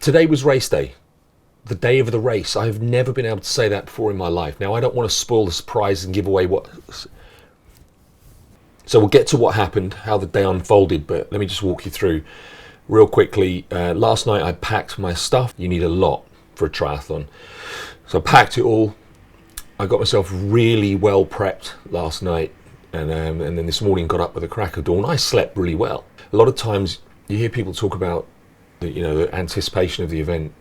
Today was race day, the day of the race. I've never been able to say that before in my life. Now, I don't want to spoil the surprise and give away what... So we'll get to what happened, how the day unfolded, but let me just walk you through real quickly. Last night I packed my stuff. You need a lot for a triathlon. So I packed it all. I got myself really well prepped last night, and then this morning got up with the crack of dawn. I slept really well. A lot of times you hear people talk about the anticipation of the event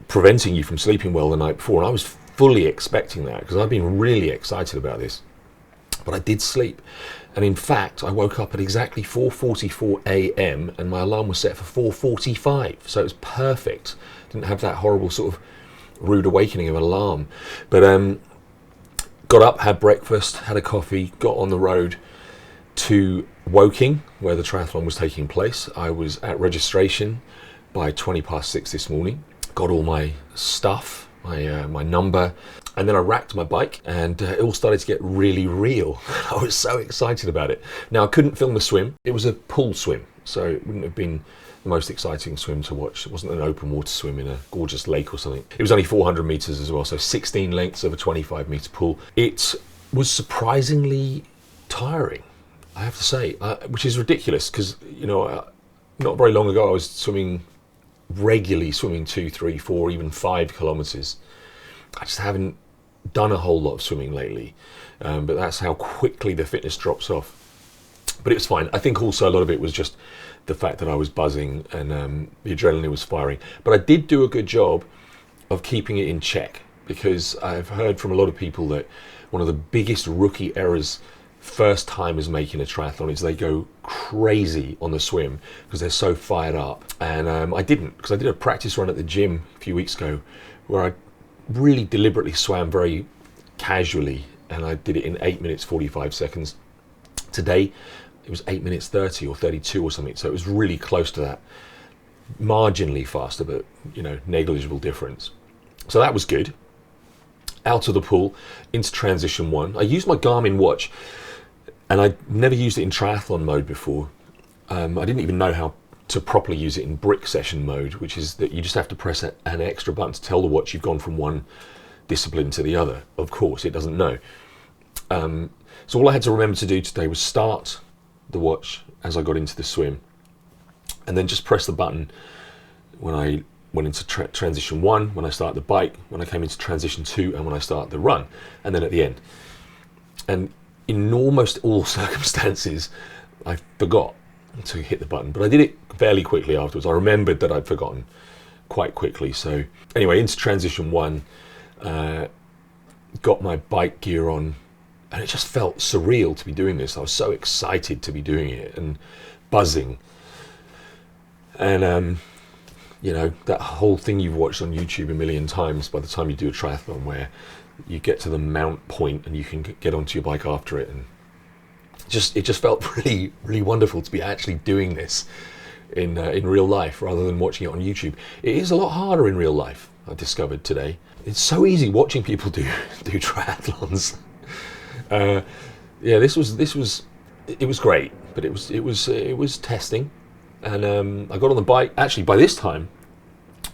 preventing you from sleeping well the night before, and I was fully expecting that because I've been really excited about this. But I did sleep, and in fact I woke up at exactly 4:44 a.m. and my alarm was set for 4:45, so it was perfect. Didn't have that horrible sort of rude awakening of an alarm. But got up, had breakfast, had a coffee, got on the road to Woking, where the triathlon was taking place. I was at registration by 6:20 this morning. Got all my stuff, my number, and then I racked my bike, and it all started to get really real. I was so excited about it. Now, I couldn't film the swim. It was a pool swim, so it wouldn't have been the most exciting swim to watch. It wasn't an open water swim in a gorgeous lake or something. It was only 400 meters as well, so 16 lengths of a 25 meter pool. It was surprisingly tiring, I have to say, which is ridiculous because, not very long ago I was regularly swimming 2, 3, 4, even 5 kilometers. I just haven't done a whole lot of swimming lately, but that's how quickly the fitness drops off. But it was fine. I think also a lot of it was just the fact that I was buzzing and the adrenaline was firing. But I did do a good job of keeping it in check, because I've heard from a lot of people that one of the biggest rookie errors first timers making a triathlon is they go crazy on the swim because they're so fired up. And I didn't, because I did a practice run at the gym a few weeks ago where I really deliberately swam very casually, and I did it in 8 minutes 45 seconds. Today it was 8 minutes 30 or 32 or something, so it was really close to that, marginally faster, but negligible difference. So that was good. Out of the pool into transition 1. I used my Garmin watch, and I'd never used it in triathlon mode before. I didn't even know how to properly use it in brick session mode, which is that you just have to press an extra button to tell the watch you've gone from one discipline to the other. Of course, it doesn't know. So all I had to remember to do today was start the watch as I got into the swim, and then just press the button when I went into transition 1, when I started the bike, when I came into transition 2, and when I started the run, and then at the end. And in almost all circumstances, I forgot to hit the button, but I did it fairly quickly afterwards. I remembered that I'd forgotten quite quickly. So anyway, into transition 1, got my bike gear on, and it just felt surreal to be doing this. I was so excited to be doing it and buzzing. And that whole thing you've watched on YouTube a million times by the time you do a triathlon, where you get to the mount point and you can get onto your bike after it, and it just felt really, really wonderful to be actually doing this in real life rather than watching it on YouTube. It is a lot harder in real life, I discovered today. It's so easy watching people do triathlons. It was great, but it was testing. And I got on the bike. Actually, by this time,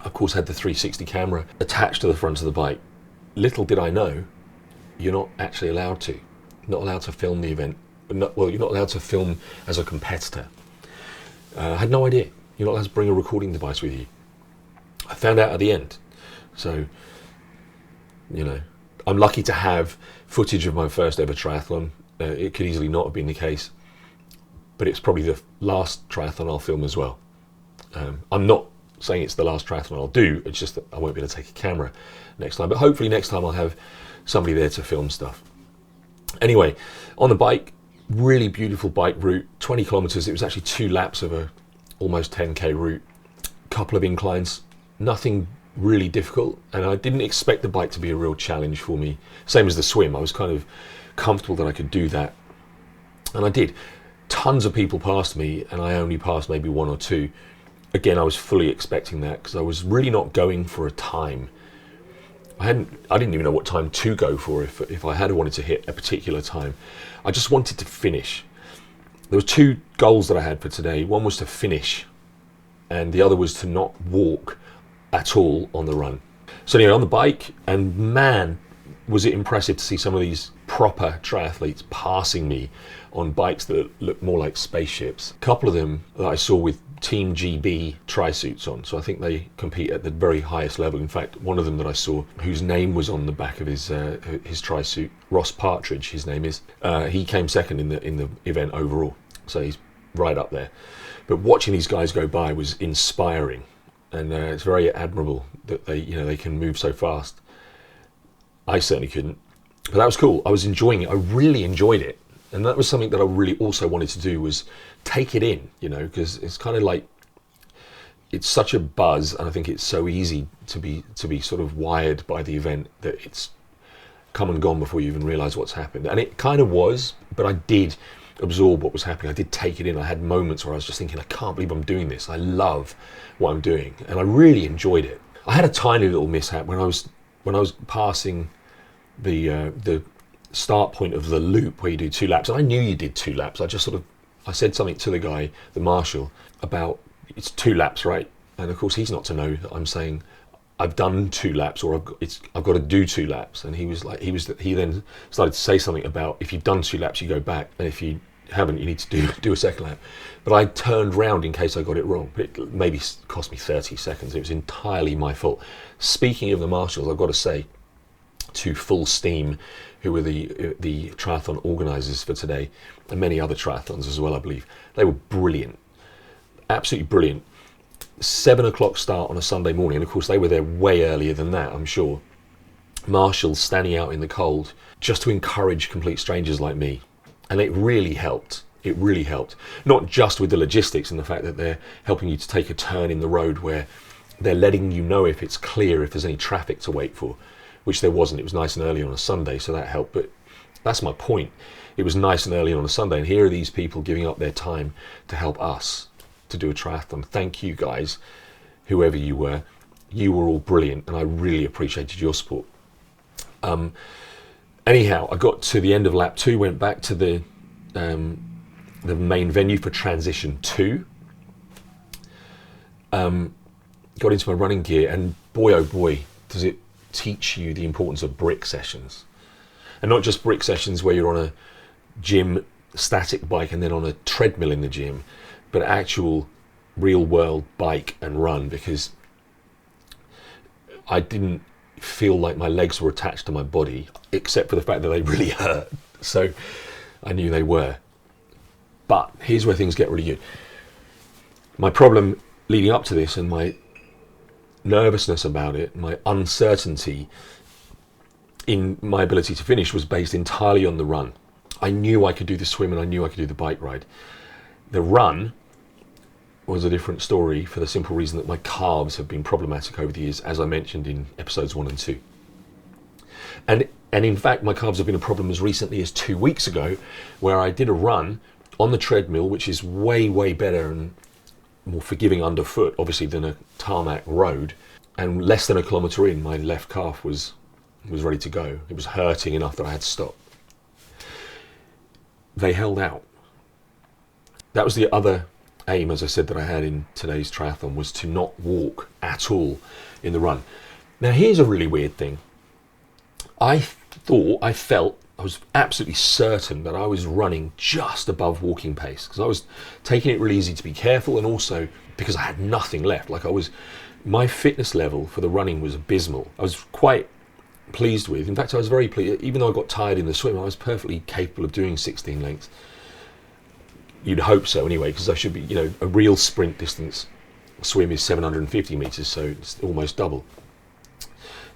of course, had the 360 camera attached to the front of the bike. Little did I know, you're not actually allowed to. Not allowed to film the event. You're not allowed to film as a competitor. I had no idea. You're not allowed to bring a recording device with you. I found out at the end. So, I'm lucky to have footage of my first ever triathlon. It could easily not have been the case, but it's probably the last triathlon I'll film as well. I'm not saying it's the last triathlon I'll do, it's just that I won't be able to take a camera next time, but hopefully next time I'll have somebody there to film stuff. Anyway, on the bike, really beautiful bike route, 20 kilometers. It was actually 2 laps of a almost 10k route, couple of inclines, nothing really difficult, and I didn't expect the bike to be a real challenge for me. Same as the swim, I was kind of comfortable that I could do that, and I did. Tons of people passed me, and I only passed maybe 1 or 2. Again, I was fully expecting that because I was really not going for a time. I didn't even know what time to go for if I had wanted to hit a particular time. I just wanted to finish. There were 2 goals that I had for today. One was to finish and the other was to not walk at all on the run. So anyway, on the bike, and man, was it impressive to see some of these proper triathletes passing me on bikes that look more like spaceships. A couple of them that I saw with Team GB tri-suits on, so I think they compete at the very highest level. In fact, one of them that I saw, whose name was on the back of his tri-suit, Ross Partridge, his name is, he came second in the event overall, so he's right up there. But watching these guys go by was inspiring, and it's very admirable that they can move so fast. I certainly couldn't, but that was cool. I was enjoying it. I really enjoyed it, and that was something that I really also wanted to do, was take it in, because it's kind of like, it's such a buzz, and I think it's so easy to be sort of wired by the event that it's come and gone before you even realise what's happened. And it kind of was, but I did absorb what was happening. I did take it in. I had moments where I was just thinking, I can't believe I'm doing this. I love what I'm doing, and I really enjoyed it. I had a tiny little mishap when I was passing the start point of the loop where you do 2 laps, and I knew you did 2 laps. I said something to the guy, the marshal, about it's 2 laps, right? And of course he's not to know that I'm saying I've done 2 laps, or I've got to do 2 laps. And he then started to say something about, if you've done 2 laps, you go back, and if you haven't, you need to do a second lap. But I turned round in case I got it wrong. But it maybe cost me 30 seconds. It was entirely my fault. Speaking of the marshals, I've got to say to Full Steam, who were the triathlon organisers for today, and many other triathlons as well, I believe, they were brilliant, absolutely brilliant. 7 o'clock start on a Sunday morning, and of course they were there way earlier than that, I'm sure. Marshals standing out in the cold just to encourage complete strangers like me. And it really helped. It really helped. Not just with the logistics and the fact that they're helping you to take a turn in the road where they're letting you know if it's clear, if there's any traffic to wait for, which there wasn't. It was nice and early on a Sunday, so that helped. But that's my point. It was nice and early on a Sunday, and here are these people giving up their time to help us to do a triathlon. Thank you guys, whoever you were. You were all brilliant, and I really appreciated your support. Anyhow, I got to the end of lap 2, went back to the main venue for transition 2. Got into my running gear, and boy oh boy, does it teach you the importance of brick sessions. And not just brick sessions where you're on a gym static bike and then on a treadmill in the gym, but actual real world bike and run, because I didn't feel like my legs were attached to my body, except for the fact that they really hurt. So I knew they were. But here's where things get really good. My problem leading up to this, and my nervousness about it, my uncertainty in my ability to finish, was based entirely on the run. I knew I could do the swim, and I knew I could do the bike ride. The run was a different story, for the simple reason that my calves have been problematic over the years, as I mentioned in episodes 1 and 2. And in fact, my calves have been a problem as recently as 2 weeks ago, where I did a run on the treadmill, which is way, way better and more forgiving underfoot, obviously, than a tarmac road. And less than a kilometre in, my left calf was ready to go. It was hurting enough that I had to stop. They held out. That was the other aim, as I said, that I had in today's triathlon, was to not walk at all in the run. Now here's a really weird thing. I was absolutely certain that I was running just above walking pace, because I was taking it really easy to be careful, and also because I had nothing left. My fitness level for the running was abysmal. I was quite pleased with, in fact I was very pleased, even though I got tired in the swim, I was perfectly capable of doing 16 lengths. You'd hope so anyway, because I should be, a real sprint distance swim is 750 meters, so it's almost double.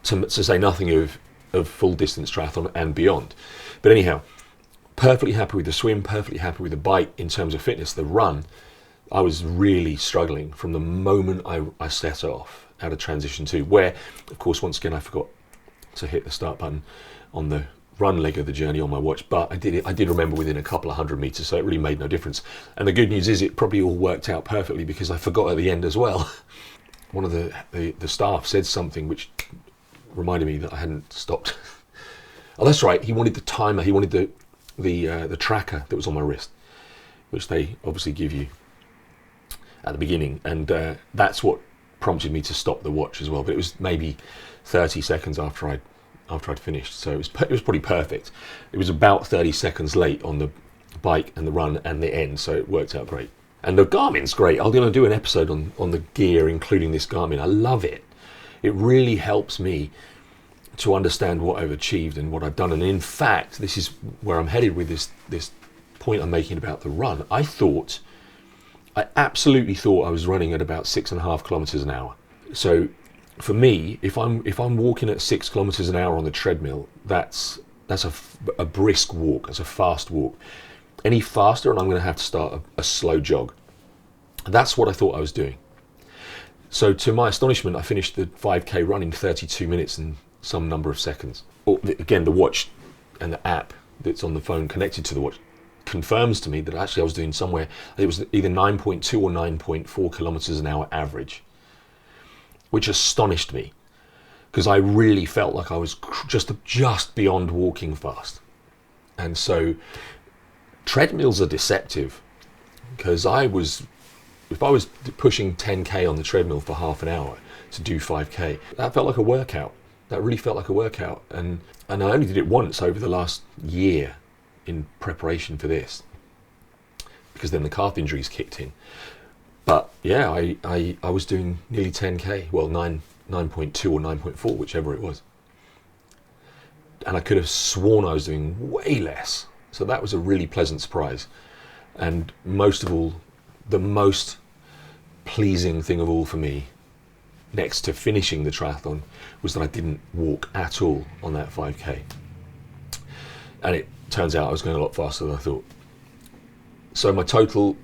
To say nothing of full distance triathlon and beyond. But anyhow, perfectly happy with the swim, perfectly happy with the bike in terms of fitness. The run, I was really struggling from the moment I set off out of transition 2, where, of course, once again, I forgot to hit the start button on the run leg of the journey on my watch, but I did remember within a couple of 100 meters, so it really made no difference. And the good news is it probably all worked out perfectly, because I forgot at the end as well. One of the staff said something which reminded me that I hadn't stopped. Oh, that's right, he wanted the timer, he wanted the tracker that was on my wrist, which they obviously give you at the beginning, and that's what prompted me to stop the watch as well. But it was maybe 30 seconds after I'd finished, so it was pretty perfect. It was about 30 seconds late on the bike and the run and the end, so it worked out great. And the Garmin's great. I'm going to do an episode on the gear, including this Garmin. I love it. It really helps me to understand what I've achieved and what I've done. And in fact, this is where I'm headed with this point I'm making about the run. I absolutely thought I was running at about 6.5 kilometers an hour. So for me, if I'm walking at 6 kilometers an hour on the treadmill, that's a brisk walk. That's a fast walk. Any faster, and I'm going to have to start a slow jog. That's what I thought I was doing. So to my astonishment, I finished the 5K run in 32 minutes and some number of seconds. Again, the watch and the app that's on the phone connected to the watch confirms to me that actually I was doing somewhere, it was either 9.2 or 9.4 kilometers an hour average, which astonished me because I really felt like I was just beyond walking fast. And so treadmills are deceptive, because if I was pushing 10k on the treadmill for half an hour to do 5k, that felt like a workout. That really felt like a workout. And I only did it once over the last year in preparation for this, because then the calf injuries kicked in. But yeah, I was doing nearly 10k, well 9.2 or 9.4, whichever it was. And I could have sworn I was doing way less. So that was a really pleasant surprise. And most of all, the most pleasing thing of all for me, next to finishing the triathlon, was that I didn't walk at all on that 5k. And it turns out I was going a lot faster than I thought. So my total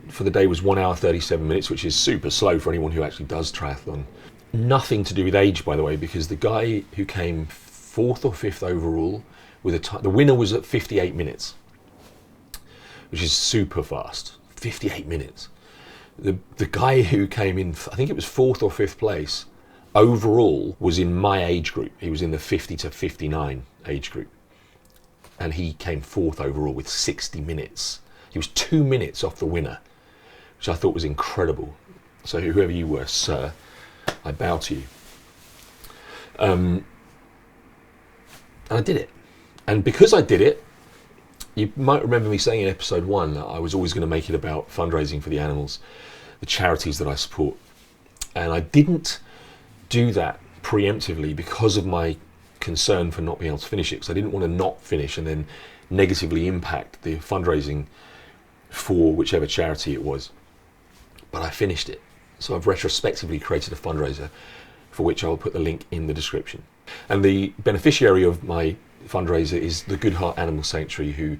for the day was 1 hour 37 minutes, which is super slow for anyone who actually does triathlon. Nothing to do with age, by the way, because the guy who came 4th or 5th overall with the winner was at 58 minutes, which is super fast. 58 minutes. The guy who came in, I think it was 4th or 5th place overall, was in my age group. He was in the 50 to 59 age group, and he came 4th overall with 60 minutes. He was 2 minutes off the winner, which I thought was incredible. So whoever you were, sir, I bow to you. And I did it. And because I did it, you might remember me saying in episode 1 that I was always going to make it about fundraising for the animals, the charities that I support. And I didn't do that preemptively because of my concern for not being able to finish it, because I didn't want to not finish and then negatively impact the fundraising for whichever charity it was. But I finished it. So I've retrospectively created a fundraiser, for which I'll put the link in the description. And the beneficiary of my fundraiser is the Good Heart Animal Sanctuary, who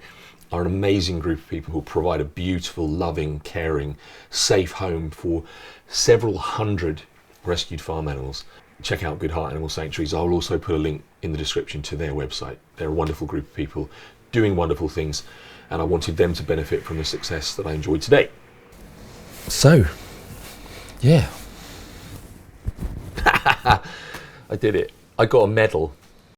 are an amazing group of people who provide a beautiful, loving, caring, safe home for several hundred rescued farm animals. Check out Good Heart Animal Sanctuaries. I'll also put a link in the description to their website. They're a wonderful group of people doing wonderful things, and I wanted them to benefit from the success that I enjoyed today. So, yeah. I did it. I got a medal.